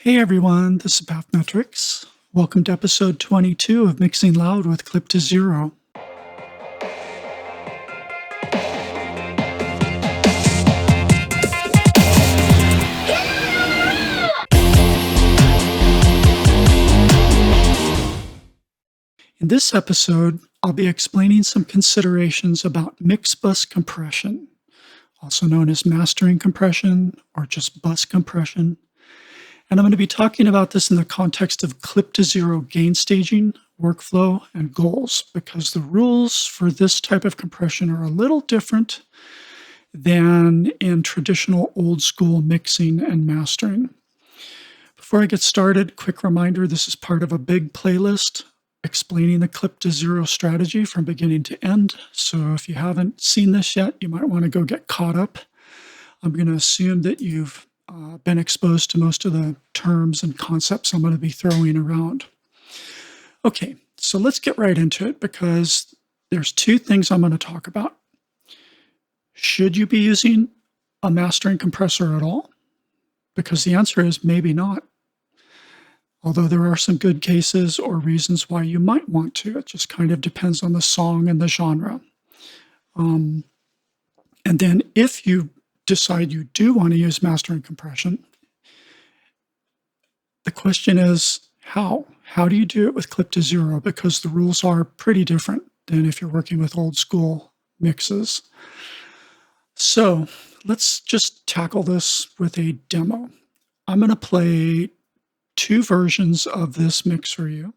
Hey everyone, this is Pathmetrics. Welcome to episode 22 of Mixing Loud with Clip to Zero. In this episode, I'll be explaining some considerations about mixbus compression, also known as mastering compression or just bus compression. And I'm going to be talking about this in the context of clip to zero gain staging, workflow, and goals, because the rules for this type of compression are a little different than in traditional old school mixing and mastering. Before I get started, quick reminder, this is part of a big playlist explaining the clip to zero strategy from beginning to end. So if you haven't seen this yet, you might want to go get caught up. I'm going to assume that you've been exposed to most of the terms and concepts I'm going to be throwing around. Okay, so let's get right into it because there's two things I'm going to talk about. Should you be using a mastering compressor at all? Because the answer is maybe not. Although there are some good cases or reasons why you might want to. It just kind of depends on the song and the genre. And then if you decide you do want to use mastering compression, the question is how? How do you do it with clip to zero? Because the rules are pretty different than if you're working with old school mixes. So let's just tackle this with a demo. I'm going to play two versions of this mix for you.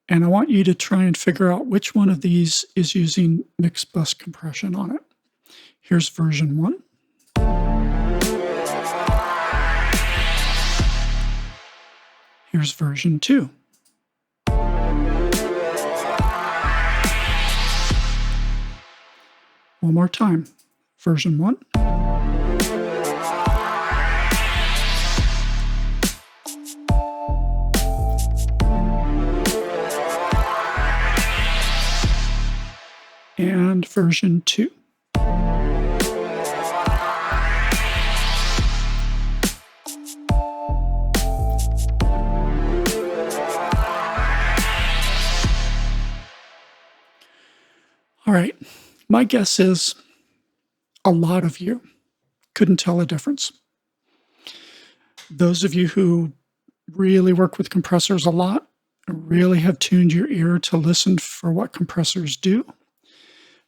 And I want you to try and figure out which one of these is using mixbus compression on it. Here's version 1. Here's version 2. One more time. Version 1. And version 2. All right, my guess is a lot of you couldn't tell a difference. Those of you who really work with compressors a lot, really have tuned your ear to listen for what compressors do,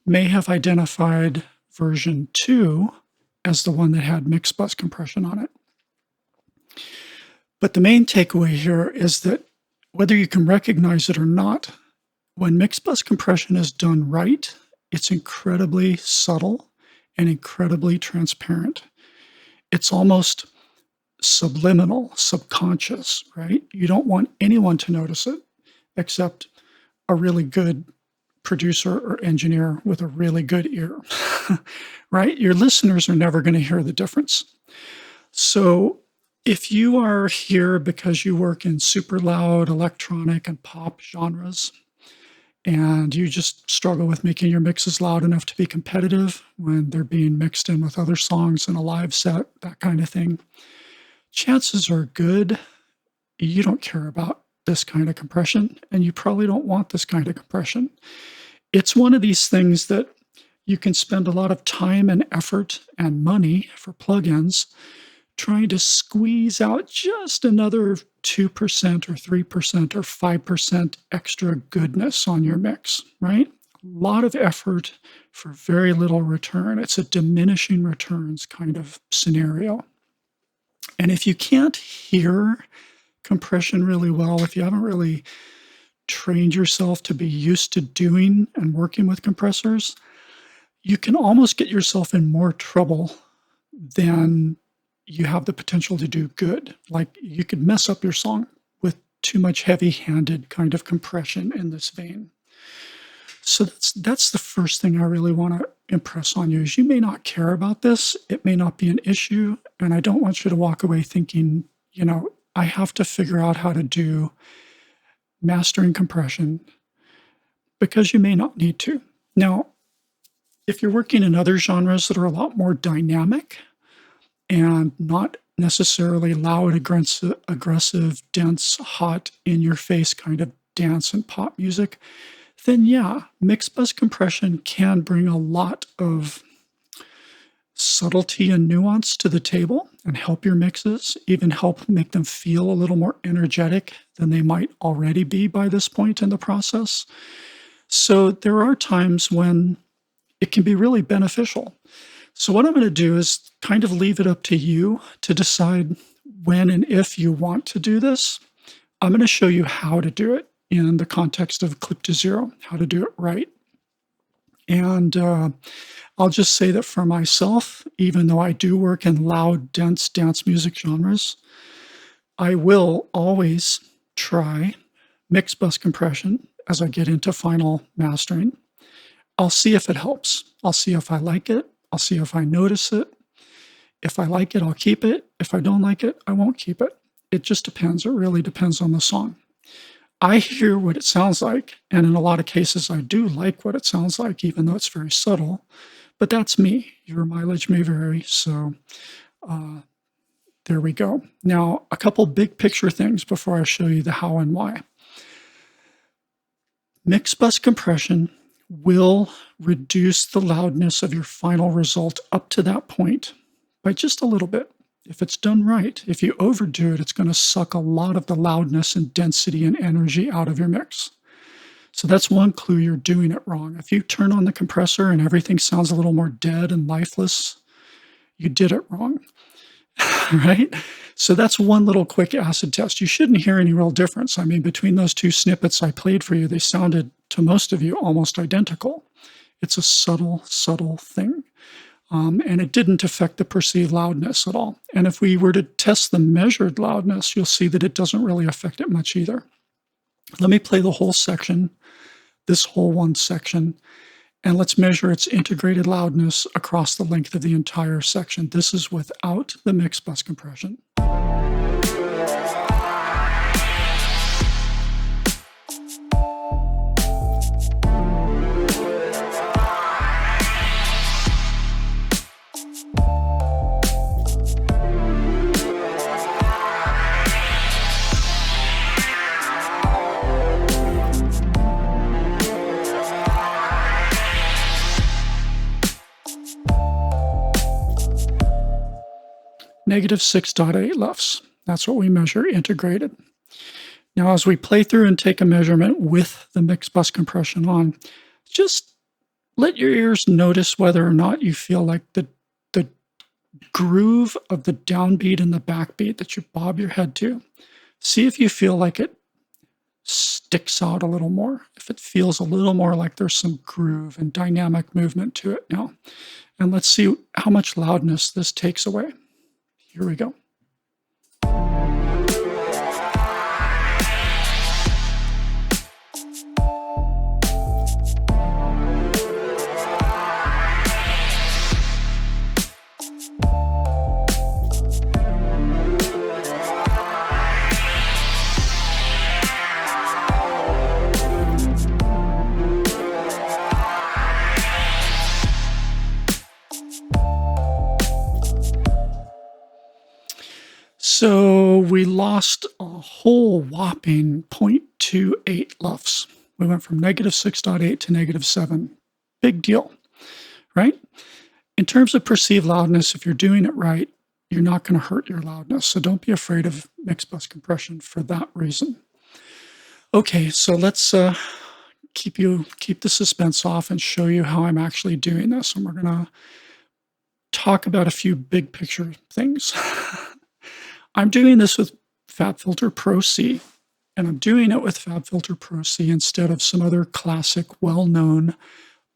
may have identified version 2 as the one that had mixbus compression on it. But the main takeaway here is that whether you can recognize it or not, when mixbus compression is done right, it's incredibly subtle and incredibly transparent. It's almost subliminal, subconscious, right? You don't want anyone to notice it except a really good producer or engineer with a really good ear, right? Your listeners are never going to hear the difference. So if you are here because you work in super loud electronic and pop genres, and you just struggle with making your mixes loud enough to be competitive when they're being mixed in with other songs in a live set, that kind of thing, chances are good you don't care about this kind of compression, and you probably don't want this kind of compression. It's one of these things that you can spend a lot of time and effort and money for plugins trying to squeeze out just another 2% or 3% or 5% extra goodness on your mix, right? A lot of effort for very little return. It's a diminishing returns kind of scenario. And if you can't hear compression really well, if you haven't really trained yourself to be used to doing and working with compressors, you can almost get yourself in more trouble than you have the potential to do good. Like you could mess up your song with too much heavy-handed kind of compression in this vein. So that's the first thing I really want to impress on you is you may not care about this. It may not be an issue. And I don't want you to walk away thinking, I have to figure out how to do mastering compression, because you may not need to. Now, if you're working in other genres that are a lot more dynamic and not necessarily loud, aggressive, dense, hot, in your face kind of dance and pop music, then yeah, mix bus compression can bring a lot of subtlety and nuance to the table and help your mixes, even help make them feel a little more energetic than they might already be by this point in the process. So there are times when it can be really beneficial. So what I'm going to do is kind of leave it up to you to decide when and if you want to do this. I'm going to show you how to do it in the context of clip to zero, how to do it right. And I'll just say that for myself, even though I do work in loud, dense dance music genres, I will always try mix bus compression as I get into final mastering. I'll see if it helps. I'll see if I like it. I'll see if I notice it. If I like it, I'll keep it. If I don't like it, I won't keep it. It just depends. It really depends on the song. I hear what it sounds like, and in a lot of cases, I do like what it sounds like, even though it's very subtle. But that's me. Your mileage may vary, so there we go. Now, a couple big picture things before I show you the how and why. Mix bus compression will reduce the loudness of your final result up to that point by just a little bit. If it's done right, if you overdo it, it's going to suck a lot of the loudness and density and energy out of your mix. So that's one clue you're doing it wrong. If you turn on the compressor and everything sounds a little more dead and lifeless, you did it wrong, right? So that's one little quick acid test. You shouldn't hear any real difference. I mean, between those two snippets I played for you, they sounded to most of you almost identical. It's a subtle, subtle thing. And it didn't affect the perceived loudness at all. And if we were to test the measured loudness, you'll see that it doesn't really affect it much either. Let me play the whole section, this whole one section, and let's measure its integrated loudness across the length of the entire section. This is without the mix bus compression. Negative 6.8 LUFS. That's what we measure integrated. Now, as we play through and take a measurement with the mix bus compression on, just let your ears notice whether or not you feel like the groove of the downbeat and the backbeat that you bob your head to. See if you feel like it sticks out a little more, if it feels a little more like there's some groove and dynamic movement to it now. And let's see how much loudness this takes away. Here we go. So we lost a whole whopping 0.28 LUFS. We went from negative 6.8 to negative 7. Big deal, right? In terms of perceived loudness, if you're doing it right, you're not going to hurt your loudness. So don't be afraid of mix bus compression for that reason. Okay, so let's keep the suspense off and show you how I'm actually doing this. And we're going to talk about a few big picture things. I'm doing this with FabFilter Pro C, and I'm doing it with FabFilter Pro C instead of some other classic, well-known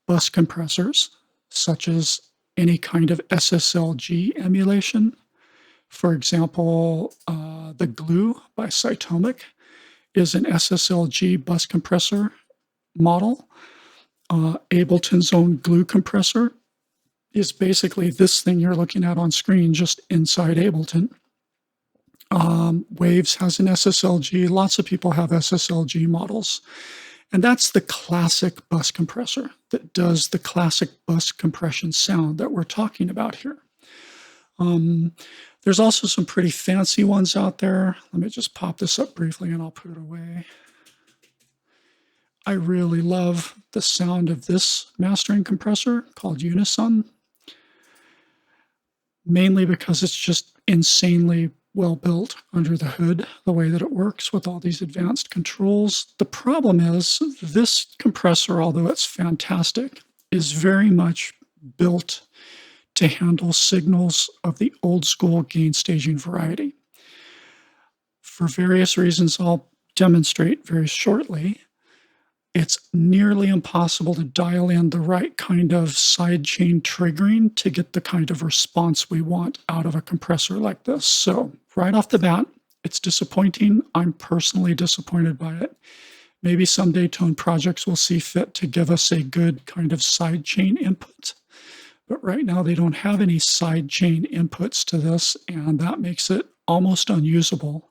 bus compressors, such as any kind of SSLG emulation. For example, the Glue by Cytomic is an SSLG bus compressor model. Ableton's own Glue compressor is basically this thing you're looking at on screen, just inside Ableton. Waves has an SSLG. Lots of people have SSLG models. And that's the classic bus compressor that does the classic bus compression sound that we're talking about here. There's also some pretty fancy ones out there. Let me just pop this up briefly and I'll put it away. I really love the sound of this mastering compressor called Unison, mainly because it's just insanely well built under the hood, the way that it works with all these advanced controls. The problem is this compressor, although it's fantastic, is very much built to handle signals of the old school gainstaging variety. For various reasons I'll demonstrate very shortly, it's nearly impossible to dial in the right kind of sidechain triggering to get the kind of response we want out of a compressor like this. So right off the bat, it's disappointing. I'm personally disappointed by it. Maybe someday Tone Projects will see fit to give us a good kind of sidechain input. But right now they don't have any sidechain inputs to this, and that makes it almost unusable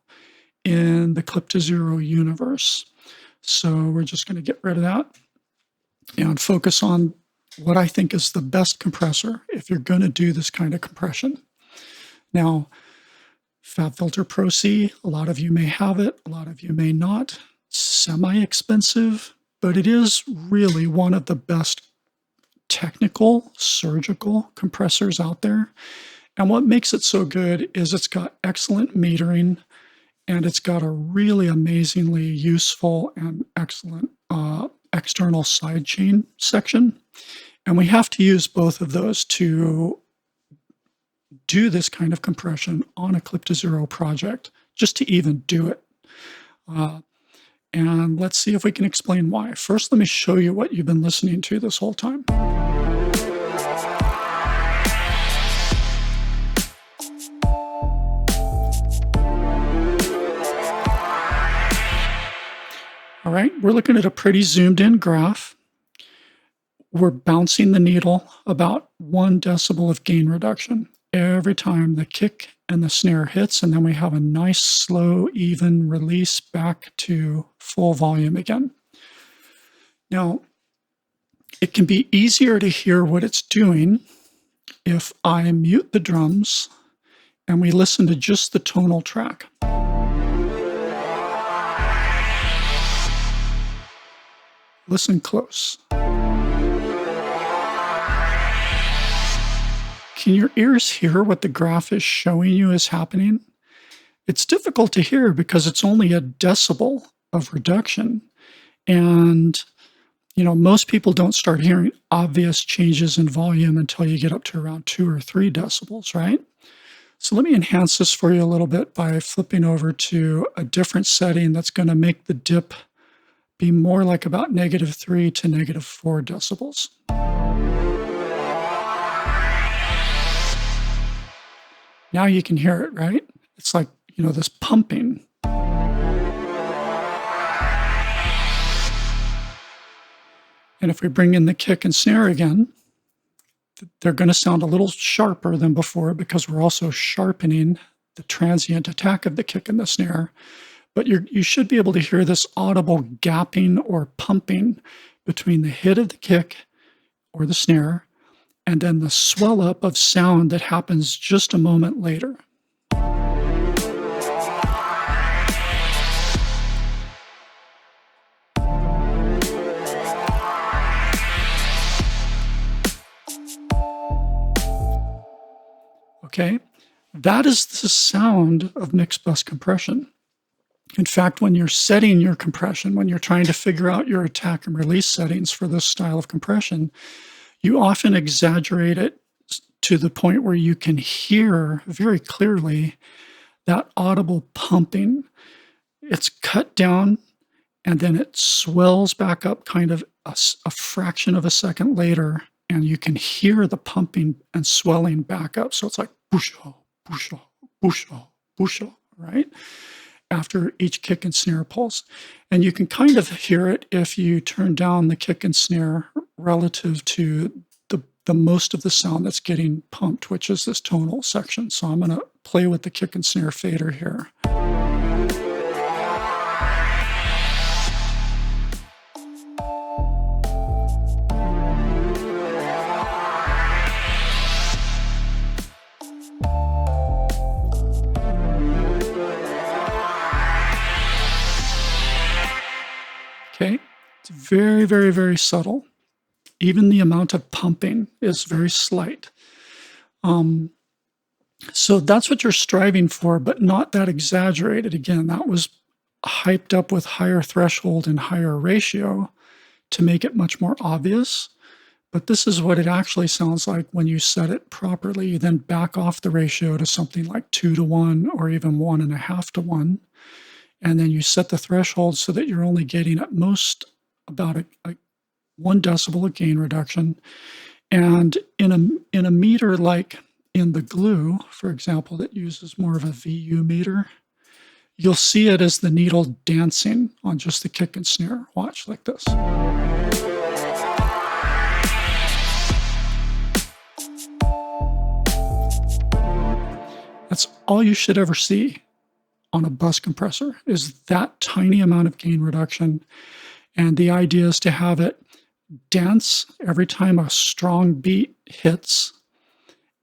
in the clip to zero universe. So we're just going to get rid of that and focus on what I think is the best compressor if you're going to do this kind of compression. Now, FabFilter Pro C, a lot of you may have it, a lot of you may not. It's semi-expensive, but it is really one of the best technical surgical compressors out there. And what makes it so good is it's got excellent metering, and it's got a really amazingly useful and excellent external sidechain section. And we have to use both of those to do this kind of compression on a clip to zero project, just to even do it. And let's see if we can explain why. First, let me show you what you've been listening to this whole time. All right, we're looking at a pretty zoomed in graph. We're bouncing the needle about 1 decibel of gain reduction every time the kick and the snare hits, and then we have a nice slow, even release back to full volume again. Now, it can be easier to hear what it's doing if I mute the drums and we listen to just the tonal track. Listen close. Can your ears hear what the graph is showing you is happening? It's difficult to hear because it's only a decibel of reduction. And, most people don't start hearing obvious changes in volume until you get up to around 2 or 3 decibels, right? So let me enhance this for you a little bit by flipping over to a different setting that's going to make the dip be more like about -3 to -4 decibels. Now you can hear it, right? It's like, this pumping. And if we bring in the kick and snare again, they're going to sound a little sharper than before because we're also sharpening the transient attack of the kick and the snare. But you should be able to hear this audible gapping or pumping between the hit of the kick or the snare and then the swell up of sound that happens just a moment later. Okay, that is the sound of mixbus compression. In fact, when you're setting your compression, when you're trying to figure out your attack and release settings for this style of compression, you often exaggerate it to the point where you can hear very clearly that audible pumping. It's cut down and then it swells back up kind of a fraction of a second later, and you can hear the pumping and swelling back up. So it's like busho, busho, busho, busho, right? After each kick and snare pulse. And you can kind of hear it if you turn down the kick and snare relative to the most of the sound that's getting pumped, which is this tonal section. So I'm going to play with the kick and snare fader here. Okay? It's very, very, very subtle. Even the amount of pumping is very slight. So that's what you're striving for, but not that exaggerated. Again, that was hyped up with higher threshold and higher ratio to make it much more obvious. But this is what it actually sounds like when you set it properly. You then back off the ratio to something like 2 to 1 or even 1.5 to 1. And then you set the threshold so that you're only getting at most about a 1 decibel of gain reduction. And in a meter like in the glue, for example, that uses more of a VU meter, you'll see it as the needle dancing on just the kick and snare. Watch like this. That's all you should ever see on a bus compressor is that tiny amount of gain reduction. And the idea is to have it dance every time a strong beat hits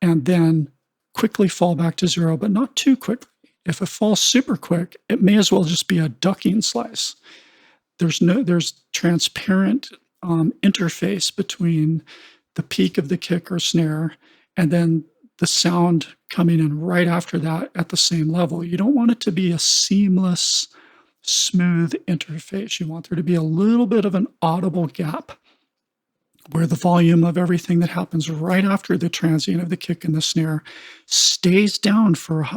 and then quickly fall back to zero, but not too quickly. If it falls super quick, it may as well just be a ducking slice. There's transparent interface between the peak of the kick or snare and then the sound coming in right after that at the same level. You don't want it to be a seamless, smooth interface. You want there to be a little bit of an audible gap where the volume of everything that happens right after the transient of the kick and the snare stays down for,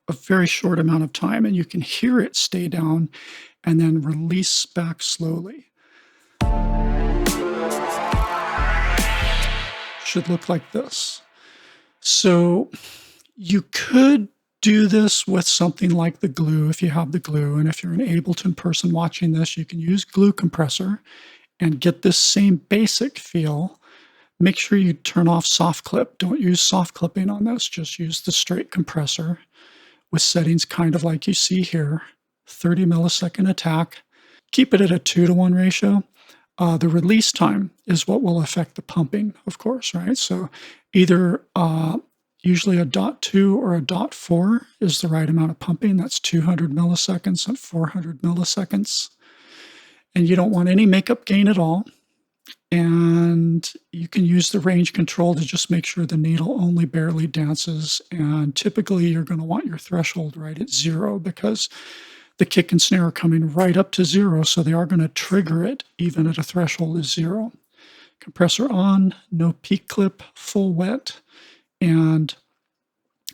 a very short amount of time, and you can hear it stay down and then release back slowly. Should look like this. So you could do this with something like the glue if you have the glue, and if you're an Ableton person watching this, you can use glue compressor and get this same basic feel. Make sure you turn off soft clip. Don't use soft clipping on this. Just use the straight compressor with settings kind of like you see here. 30 millisecond attack. Keep it at a 2 to 1 ratio. The release time is what will affect the pumping, of course, right? So either usually a .2 or a .4 is the right amount of pumping. That's 200 milliseconds and 400 milliseconds. And you don't want any makeup gain at all. And you can use the range control to just make sure the needle only barely dances. And typically you're going to want your threshold right at 0 because the kick and snare are coming right up to 0, so they are going to trigger it even at a threshold of 0. Compressor on, no peak clip, full wet. And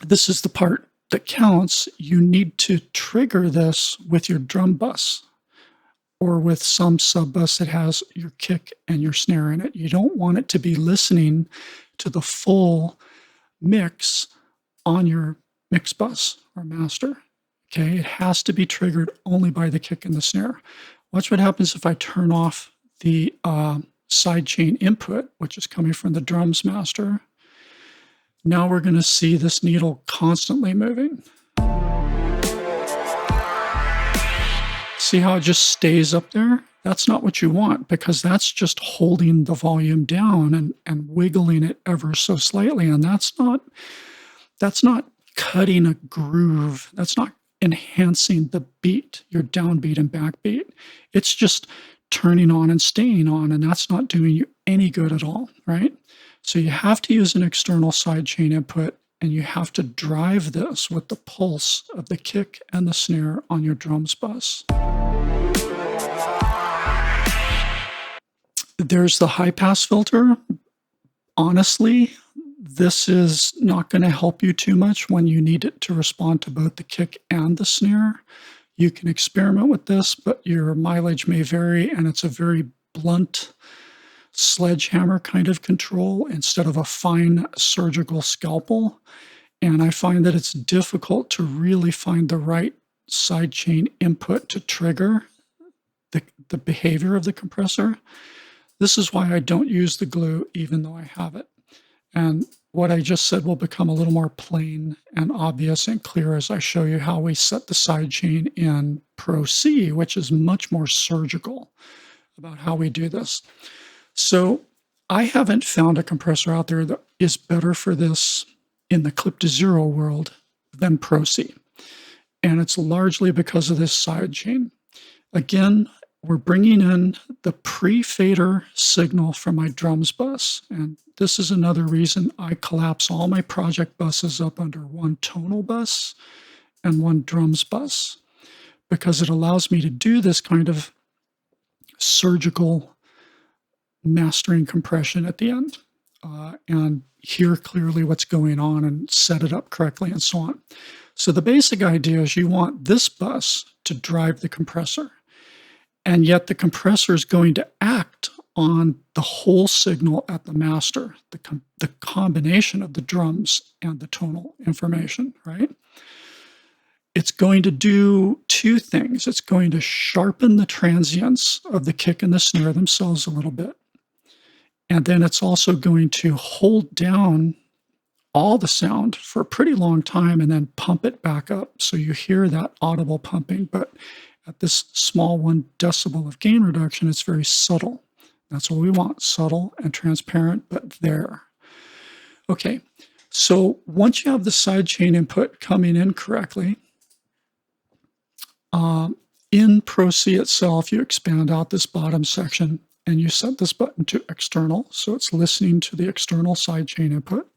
this is the part that counts. You need to trigger this with your drum bus or with some sub bus that has your kick and your snare in it. You don't want it to be listening to the full mix on your mix bus or master. Okay, it has to be triggered only by the kick and the snare. Watch what happens if I turn off the sidechain input, which is coming from the drums master. Now we're going to see this needle constantly moving. See how it just stays up there? That's not what you want because that's just holding the volume down and wiggling it ever so slightly. And that's not cutting a groove. That's not enhancing the beat, your downbeat and backbeat. It's just turning on and staying on, and that's not doing you any good at all, right? So you have to use an external sidechain input, and you have to drive this with the pulse of the kick and the snare on your drums bus. There's the high pass filter. Honestly, this is not going to help you too much when you need it to respond to both the kick and the snare. You can experiment with this, but your mileage may vary, and it's a very blunt sledgehammer kind of control instead of a fine surgical scalpel. And I find that it's difficult to really find the right sidechain input to trigger the behavior of the compressor. This is why I don't use the glue, even though I have it. And what I just said will become a little more plain and obvious and clear as I show you how we set the sidechain in Pro C, which is much more surgical about how we do this. So I haven't found a compressor out there that is better for this in the clip to zero world than Pro C. And it's largely because of this sidechain. Again, we're bringing in the pre-fader signal from my drums bus. And this is another reason I collapse all my project buses up under one tonal bus and one drums bus, because it allows me to do this kind of surgical mastering compression at the end, and hear clearly what's going on and set it up correctly and so on. So the basic idea is you want this bus to drive the compressor, and yet the compressor is going to act on the whole signal at the master, the combination of the drums and the tonal information, right? It's going to do two things. It's going to sharpen the transients of the kick and the snare themselves a little bit. And then it's also going to hold down all the sound for a pretty long time and then pump it back up. So you hear that audible pumping, but at this small 1 decibel of gain reduction, it's very subtle. That's what we want, subtle and transparent, but there. Okay, so once you have the sidechain input coming in correctly, in Pro C itself, you expand out this bottom section and you set this button to external. So it's listening to the external sidechain input.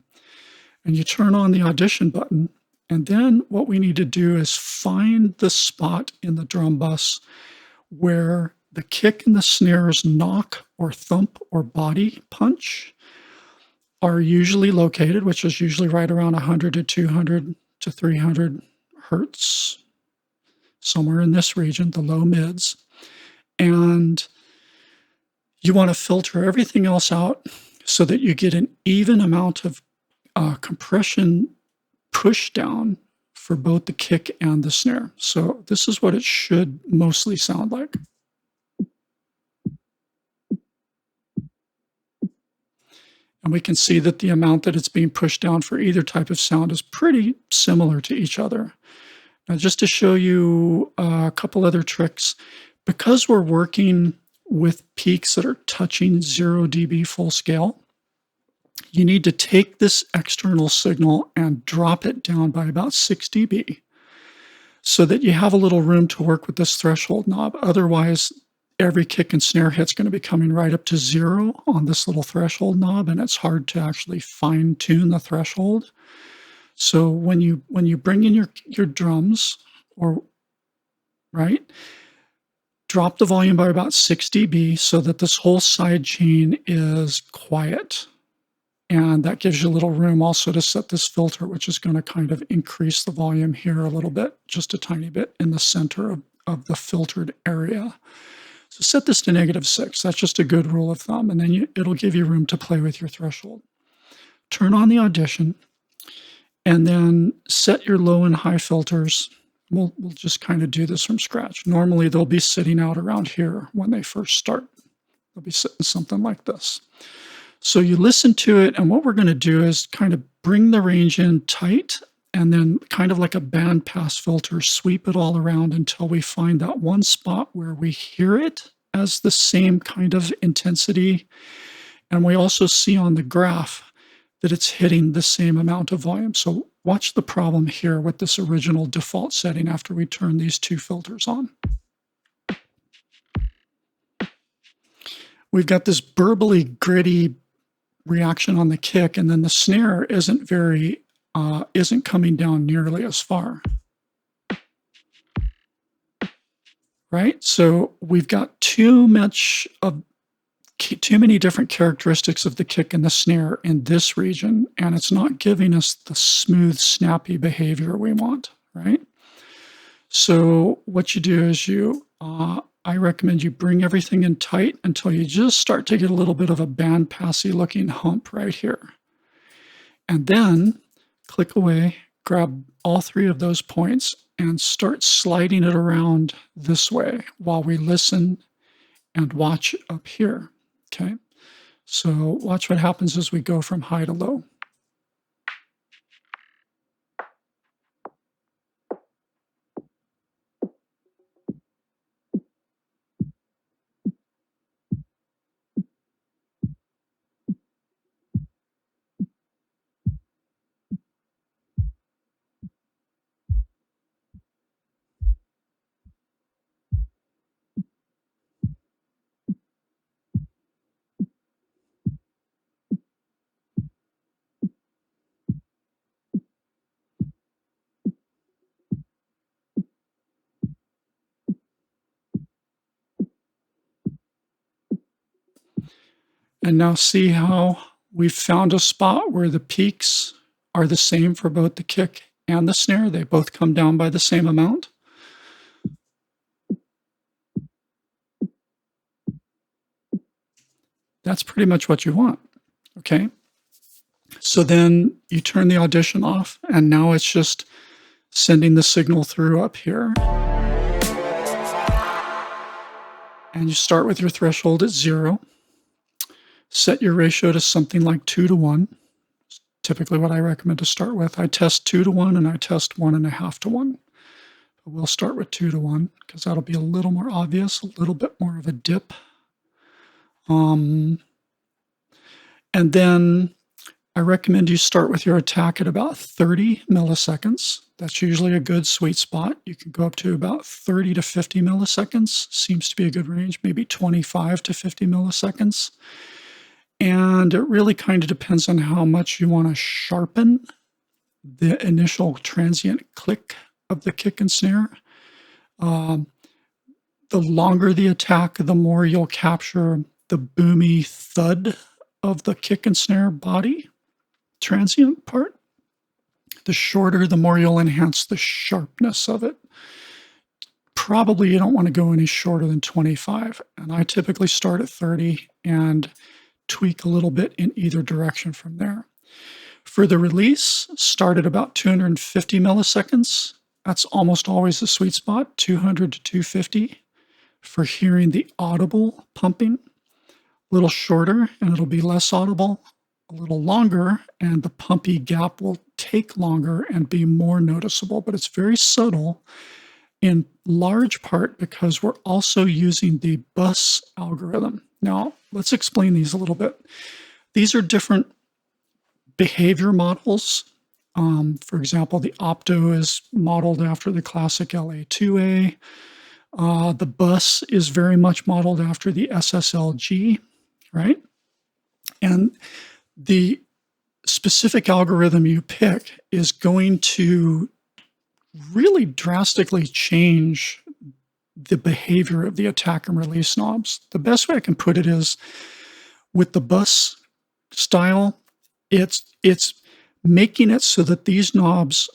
And you turn on the audition button. And then what we need to do is find the spot in the drum bus where the kick and the snare's knock or thump or body punch are usually located, which is usually right around 100 to 200 to 300 hertz, somewhere in this region, the low mids. And you want to filter everything else out so that you get an even amount of compression push down for both the kick and the snare. So this is what it should mostly sound like. And we can see that the amount that it's being pushed down for either type of sound is pretty similar to each other. Now, just to show you a couple other tricks, because we're working with peaks that are touching 0 dB full scale, you need to take this external signal and drop it down by about 6 dB so that you have a little room to work with this threshold knob. Otherwise, every kick and snare hit's going to be coming right up to 0 on this little threshold knob, and it's hard to actually fine-tune the threshold. So when you bring in your drums, or right, drop the volume by about 6 dB so that this whole side chain is quiet. And that gives you a little room also to set this filter, which is going to kind of increase the volume here a little bit, just a tiny bit in the center of the filtered area. So set this to -6. That's just a good rule of thumb. And then it'll give you room to play with your threshold. Turn on the audition. And then set your low and high filters. We'll just kind of do this from scratch. Normally, they'll be sitting out around here when they first start. They'll be sitting something like this. So you listen to it, and what we're going to do is kind of bring the range in tight, and then kind of like a band pass filter, sweep it all around until we find that one spot where we hear it as the same kind of intensity. And we also see on the graph that it's hitting the same amount of volume. So watch the problem here with this original default setting after we turn these two filters on. We've got this burbly, gritty reaction on the kick, and then the snare isn't coming down nearly as far. Right? So we've got too many different characteristics of the kick and the snare in this region, and it's not giving us the smooth, snappy behavior we want, right? So what you do is I recommend you bring everything in tight until you just start to get a little bit of a band passy looking hump right here. And then click away, grab all 3 of those points and start sliding it around this way while we listen and watch up here. Okay, so watch what happens as we go from high to low. And now see how we've found a spot where the peaks are the same for both the kick and the snare. They both come down by the same amount. That's pretty much what you want, okay? So then you turn the audition off, and now it's just sending the signal through up here. And you start with your threshold at 0. Set your ratio to something like 2:1. Typically what I recommend to start with. I test 2:1 and I test 1.5:1. But we'll start with 2:1 because that'll be a little more obvious, a little bit more of a dip. And then I recommend you start with your attack at about 30 milliseconds. That's usually a good sweet spot. You can go up to about 30 to 50 milliseconds. Seems to be a good range, maybe 25 to 50 milliseconds. And it really kind of depends on how much you want to sharpen the initial transient click of the kick and snare. The longer the attack, the more you'll capture the boomy thud of the kick and snare body transient part. The shorter, the more you'll enhance the sharpness of it. Probably you don't want to go any shorter than 25. And I typically start at 30 and tweak a little bit in either direction from there. For the release, start at about 250 milliseconds. That's almost always the sweet spot, 200 to 250 for hearing the audible pumping. A little shorter and it'll be less audible. A little longer and the pumpy gap will take longer and be more noticeable, but it's very subtle in large part because we're also using the bus algorithm. Now, let's explain these a little bit. These are different behavior models. For example, the opto is modeled after the classic LA2A. The bus is very much modeled after the SSLG, right? And the specific algorithm you pick is going to really drastically change the behavior of the attack and release knobs. The best way I can put it is with the bus style, it's making it so that these knobs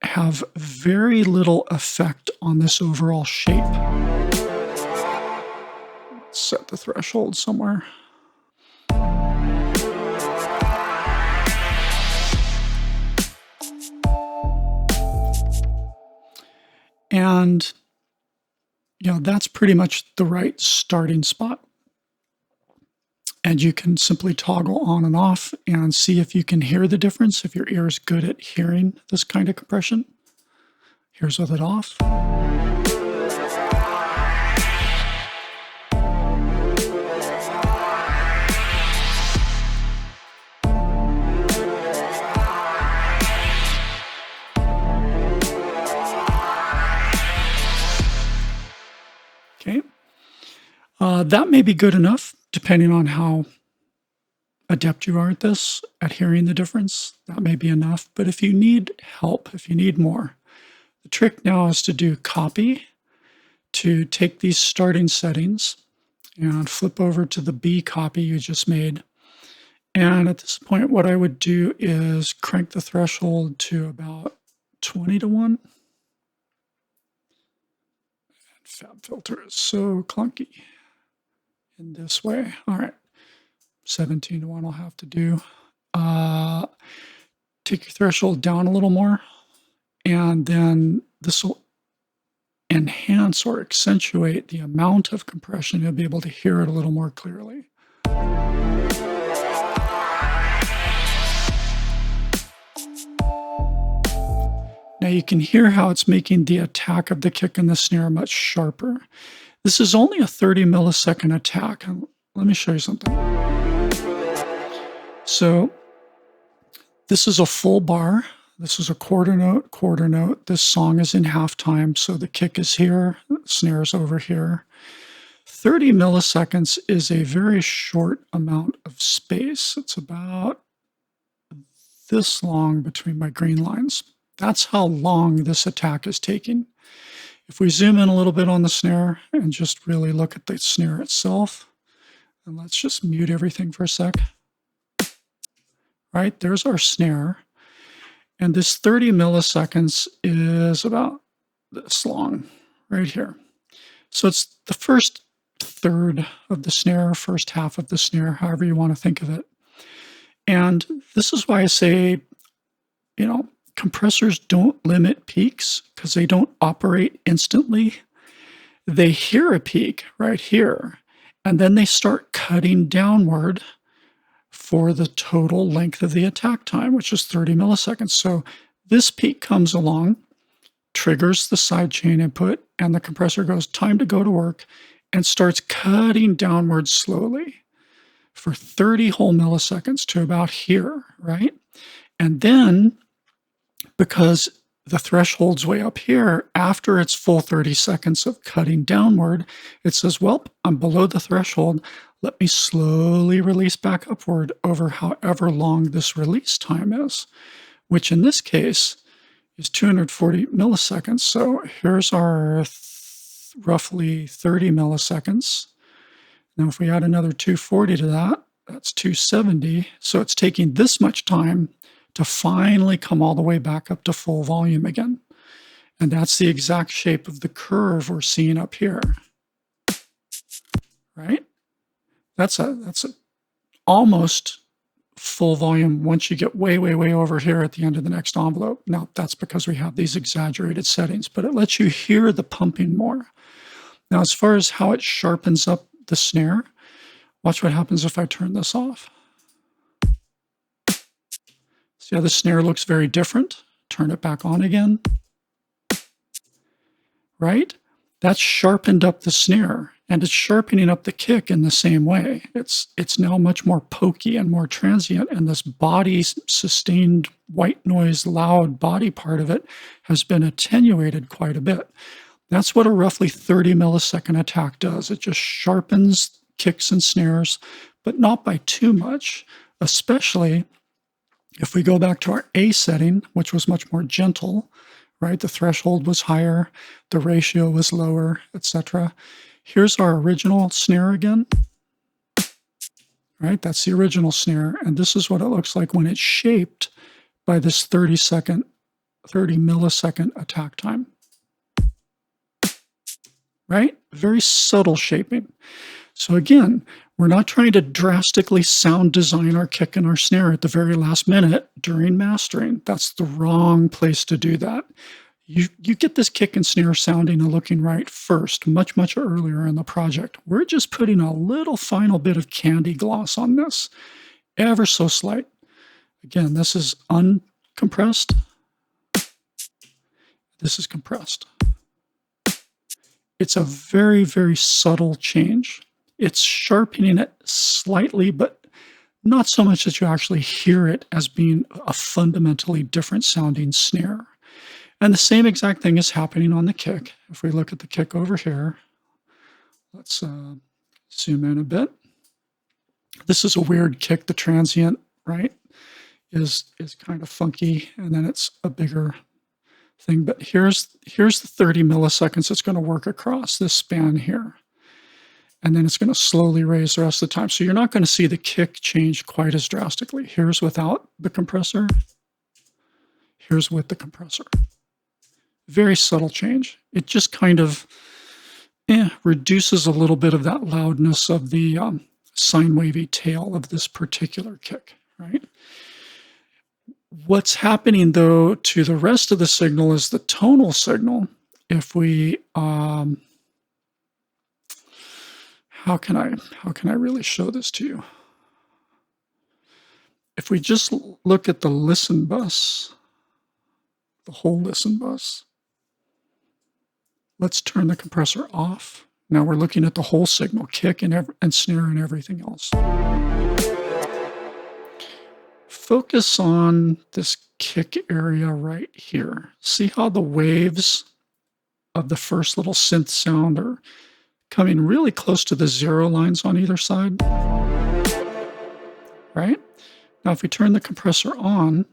have very little effect on this overall shape. Let's set the threshold somewhere. And, that's pretty much the right starting spot. And you can simply toggle on and off and see if you can hear the difference, if your ear is good at hearing this kind of compression. Here's with it off. Okay. That may be good enough, depending on how adept you are at this, at hearing the difference. That may be enough. But if you need help, if you need more, the trick now is to do copy, to take these starting settings and flip over to the B copy you just made. And at this point, what I would do is crank the threshold to about 20:1. Fab filter is so clunky in this way. All right, 17:1 I'll have to do. Take your threshold down a little more, and then this will enhance or accentuate the amount of compression. You'll be able to hear it a little more clearly. Now you can hear how it's making the attack of the kick and the snare much sharper. This is only a 30 millisecond attack. Let me show you something. So this is a full bar. This is a quarter note, quarter note. This song is in halftime, so the kick is here, the snare is over here. 30 milliseconds is a very short amount of space. It's about this long between my green lines. That's how long this attack is taking. If we zoom in a little bit on the snare and just really look at the snare itself, And let's just mute everything for a sec. Right, there's our snare. And this 30 milliseconds is about this long right here. So it's the first third of the snare, first half of the snare, however you want to think of it. And this is why I say, compressors don't limit peaks because they don't operate instantly. They hear a peak right here, and then they start cutting downward for the total length of the attack time, which is 30 milliseconds. So this peak comes along, triggers the sidechain input, and the compressor goes, time to go to work, and starts cutting downward slowly for 30 whole milliseconds to about here, right? And then, because the threshold's way up here, after its full 30 seconds of cutting downward, it says, well, I'm below the threshold. Let me slowly release back upward over however long this release time is, which in this case is 240 milliseconds. So here's our roughly 30 milliseconds. Now, if we add another 240 to that, that's 270. So it's taking this much time to finally come all the way back up to full volume again. And that's the exact shape of the curve we're seeing up here, right? That's a almost full volume once you get way, way, way over here at the end of the next envelope. Now, that's because we have these exaggerated settings, but it lets you hear the pumping more. Now, as far as how it sharpens up the snare, watch what happens if I turn this off. See how the snare looks very different? Turn it back on again. Right? That's sharpened up the snare, and it's sharpening up the kick in the same way. It's now much more pokey and more transient, and this body sustained white noise, loud body part of it has been attenuated quite a bit. That's what a roughly 30 millisecond attack does. It just sharpens kicks and snares, but not by too much, especially if we go back to our A setting, which was much more gentle, right? The threshold was higher, the ratio was lower, etc. Here's our original snare again, right? That's the original snare, and this is what it looks like when it's shaped by this 30 millisecond attack time, right? Very subtle shaping. So again, we're not trying to drastically sound design our kick and our snare at the very last minute during mastering. That's the wrong place to do that. You get this kick and snare sounding and looking right first, much, much earlier in the project. We're just putting a little final bit of candy gloss on this, ever so slight. Again, this is uncompressed. This is compressed. It's a very, very subtle change. It's sharpening it slightly, but not so much that you actually hear it as being a fundamentally different sounding snare. And the same exact thing is happening on the kick. If we look at the kick over here, let's zoom in a bit. This is a weird kick. The transient, right, is kind of funky, and then it's a bigger thing. But here's the 30 milliseconds it's going to work across this span here. And then it's going to slowly raise the rest of the time. So you're not going to see the kick change quite as drastically. Here's without the compressor. Here's with the compressor. Very subtle change. It just kind of reduces a little bit of that loudness of the sine wavy tail of this particular kick, right? What's happening, though, to the rest of the signal is the tonal signal. If we how can I really show this to you? If we just look at the listen bus, the whole listen bus, let's turn the compressor off. Now we're looking at the whole signal, kick and snare and everything else. Focus on this kick area right here. See how the waves of the first little synth sound are coming really close to the zero lines on either side, right? Now, if we turn the compressor on,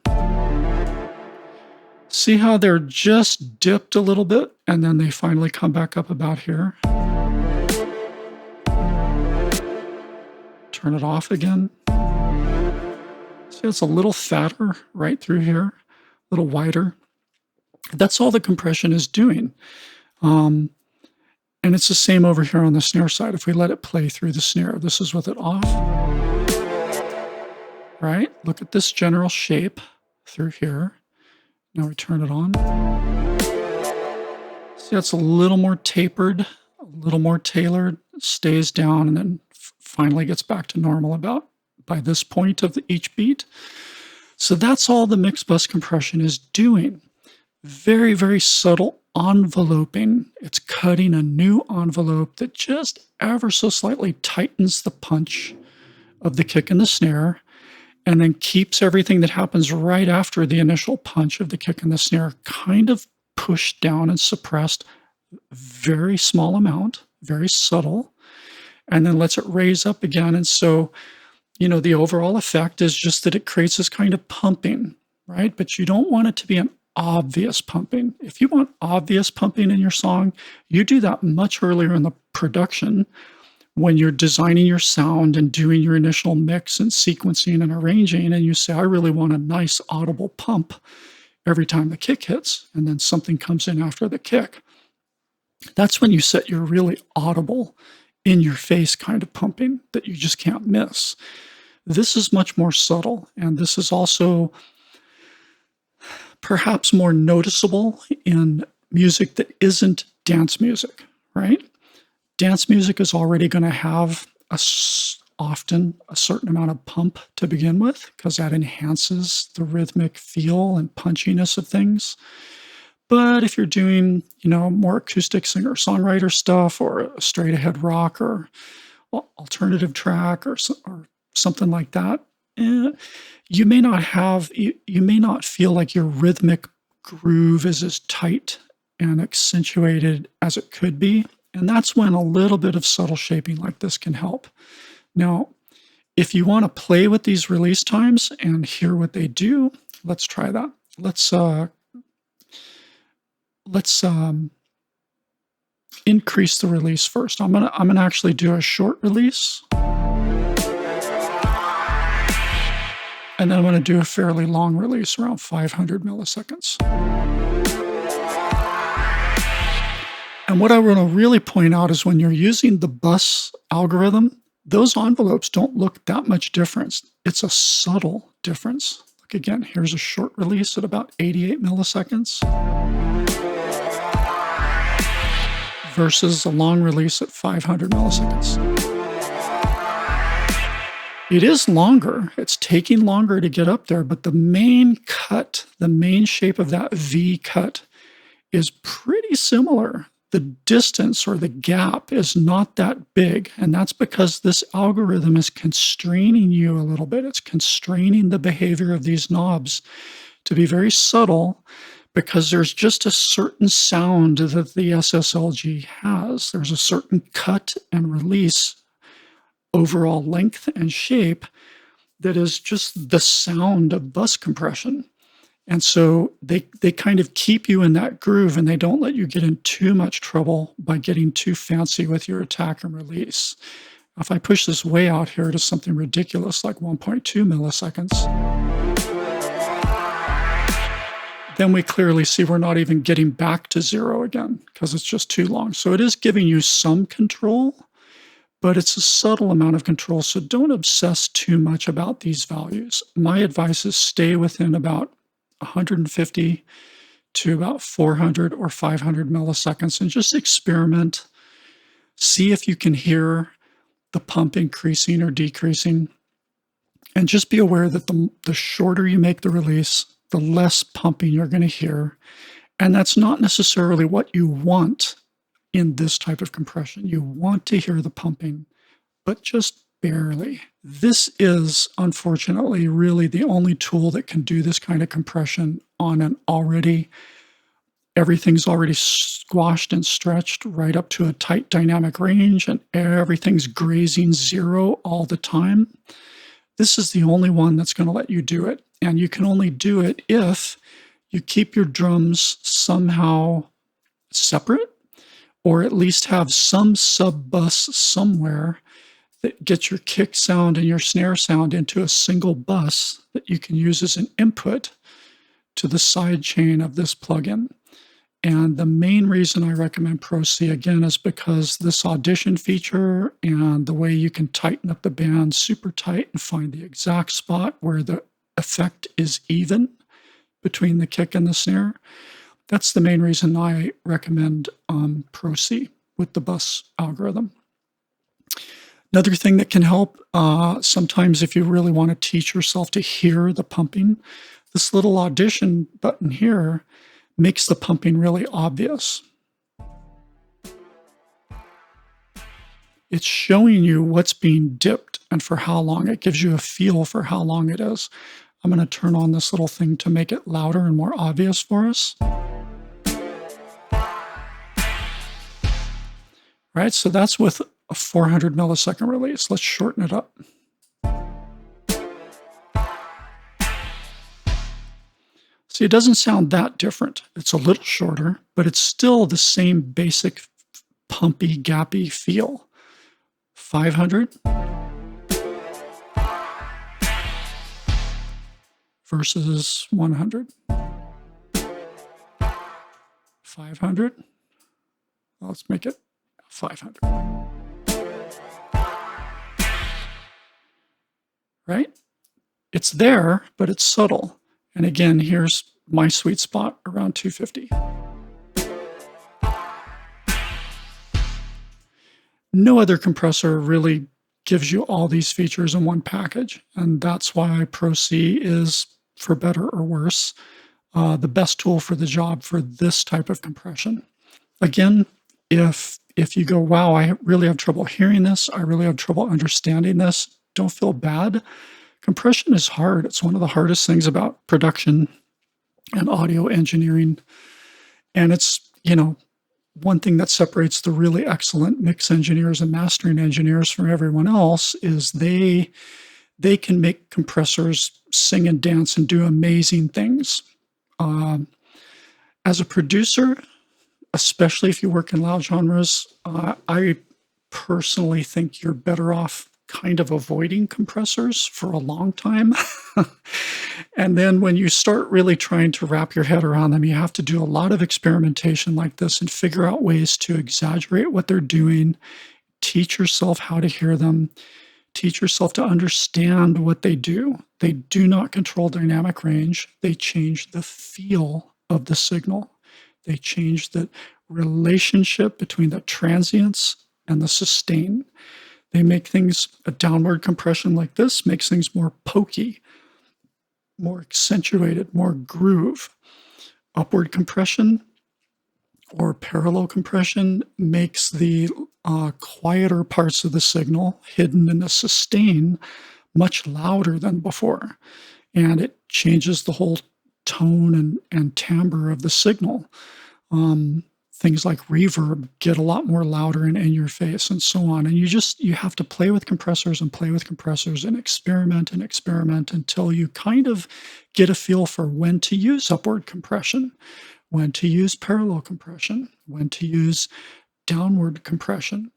see how they're just dipped a little bit and then they finally come back up about here? turn it off again. See, it's a little fatter right through here, a little wider. That's all the compression is doing. Um, and it's the same over here on the snare side. If we let it play through the snare, this is with it off. Right? Look at this general shape through here. Now we turn it on. See, it's a little more tapered, a little more tailored, stays down, and then finally gets back to normal about by this point of each beat. So that's all the mix bus compression is doing. Very, very subtle enveloping. It's cutting a new envelope that just ever so slightly tightens the punch of the kick and the snare, and then keeps everything that happens right after the initial punch of the kick and the snare kind of pushed down and suppressed, very small amount, very subtle, and then lets it raise up again. And so, the overall effect is just that it creates this kind of pumping, right? But you don't want it to be an obvious pumping. If you want obvious pumping in your song, you do that much earlier in the production when you're designing your sound and doing your initial mix and sequencing and arranging, and you say, I really want a nice audible pump every time the kick hits, and then something comes in after the kick. That's when you set your really audible, in your face kind of pumping that you just can't miss. This is much more subtle, and this is also perhaps more noticeable in music that isn't dance music, right? Dance music is already going to have often a certain amount of pump to begin with, because that enhances the rhythmic feel and punchiness of things. But if you're doing, more acoustic singer-songwriter stuff, or a straight-ahead rock or alternative track or something like that, you may not feel like your rhythmic groove is as tight and accentuated as it could be. And that's when a little bit of subtle shaping like this can help. Now, if you want to play with these release times and hear what they do, let's try that. Let's increase the release first. I'm gonna actually do a short release, and then I'm gonna do a fairly long release, around 500 milliseconds. And what I want to really point out is when you're using the bus algorithm, those envelopes don't look that much different. It's a subtle difference. Look again, here's a short release at about 88 milliseconds versus a long release at 500 milliseconds. It is longer. It's taking longer to get up there, but the main cut, the main shape of that V cut is pretty similar. The distance or the gap is not that big, and that's because this algorithm is constraining you a little bit. It's constraining the behavior of these knobs to be very subtle, because there's just a certain sound that the SSLG has. There's a certain cut and release, overall length and shape, that is just the sound of bus compression. And so they kind of keep you in that groove, and they don't let you get in too much trouble by getting too fancy with your attack and release. If I push this way out here to something ridiculous like 1.2 milliseconds, then we clearly see we're not even getting back to zero again, because it's just too long. So it is giving you some control, but it's a subtle amount of control. So don't obsess too much about these values. My advice is stay within about 150 to about 400 or 500 milliseconds and just experiment. See if you can hear the pump increasing or decreasing. And just be aware that the shorter you make the release, the less pumping you're going to hear. And that's not necessarily what you want in this type of compression. You want to hear the pumping, but just barely. This is, unfortunately, really the only tool that can do this kind of compression on everything's already squashed and stretched right up to a tight dynamic range, and everything's grazing zero all the time. This is the only one that's going to let you do it. And you can only do it if you keep your drums somehow separate, or at least have some sub bus somewhere that gets your kick sound and your snare sound into a single bus that you can use as an input to the side chain of this plugin. And the main reason I recommend Pro C again is because this audition feature and the way you can tighten up the band super tight and find the exact spot where the effect is even between the kick and the snare. That's the main reason I recommend Pro C with the bus algorithm. Another thing that can help, sometimes if you really want to teach yourself to hear the pumping, this little audition button here makes the pumping really obvious. It's showing you what's being dipped and for how long. It gives you a feel for how long it is. I'm going to turn on this little thing to make it louder and more obvious for us. Right, so that's with a 400 millisecond release. Let's shorten it up. See, it doesn't sound that different. It's a little shorter, but it's still the same basic pumpy, gappy feel. 500 versus 100. 500. Let's make it 500. Right? It's there, but it's subtle. And again, here's my sweet spot around 250. No other compressor really gives you all these features in one package. And that's why Pro C is, for better or worse, the best tool for the job for this type of compression. Again, if you go, wow, I really have trouble hearing this, I really have trouble understanding this, don't feel bad. Compression is hard. It's one of the hardest things about production and audio engineering. And it's, one thing that separates the really excellent mix engineers and mastering engineers from everyone else is they can make compressors sing and dance and do amazing things. As a producer, especially if you work in loud genres, I personally think you're better off kind of avoiding compressors for a long time. And then when you start really trying to wrap your head around them, you have to do a lot of experimentation like this and figure out ways to exaggerate what they're doing, teach yourself how to hear them, teach yourself to understand what they do. They do not control dynamic range. They change the feel of the signal. They change the relationship between the transients and the sustain. They make things, a downward compression like this makes things more pokey, more accentuated, more groove. Upward compression or parallel compression makes the quieter parts of the signal hidden in the sustain much louder than before. And it changes the whole tone and timbre of the signal. Things like reverb get a lot more louder and in your face and so on. And you have to play with compressors and experiment until you kind of get a feel for when to use upward compression, when to use parallel compression, when to use downward compression,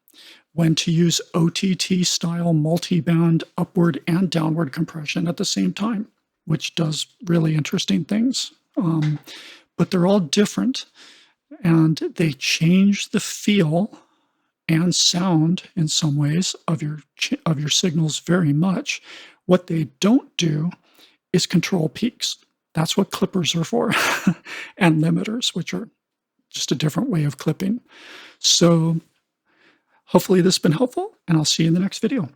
when to use OTT style multi-band upward and downward compression at the same time, which does really interesting things. But they're all different. And they change the feel and sound in some ways of your signals very much. What they don't do is control peaks. That's what clippers are for, and limiters, which are just a different way of clipping. So hopefully this has been helpful, and I'll see you in the next video.